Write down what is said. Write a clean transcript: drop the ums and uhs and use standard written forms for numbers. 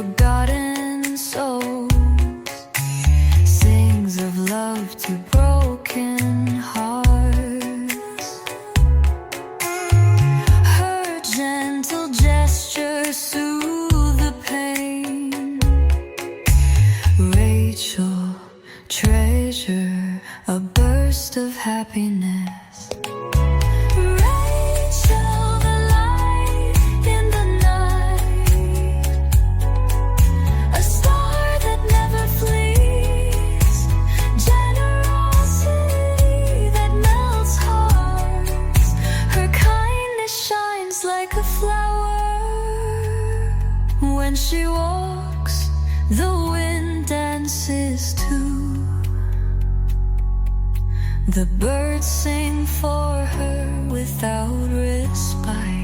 forgotten souls, sings of love to broken hearts. Her gentle gestures soothe the pain. Rachel, treasure, a burst of happiness. Like a flower, when she walks, the wind dances too. The birds sing for her without respite.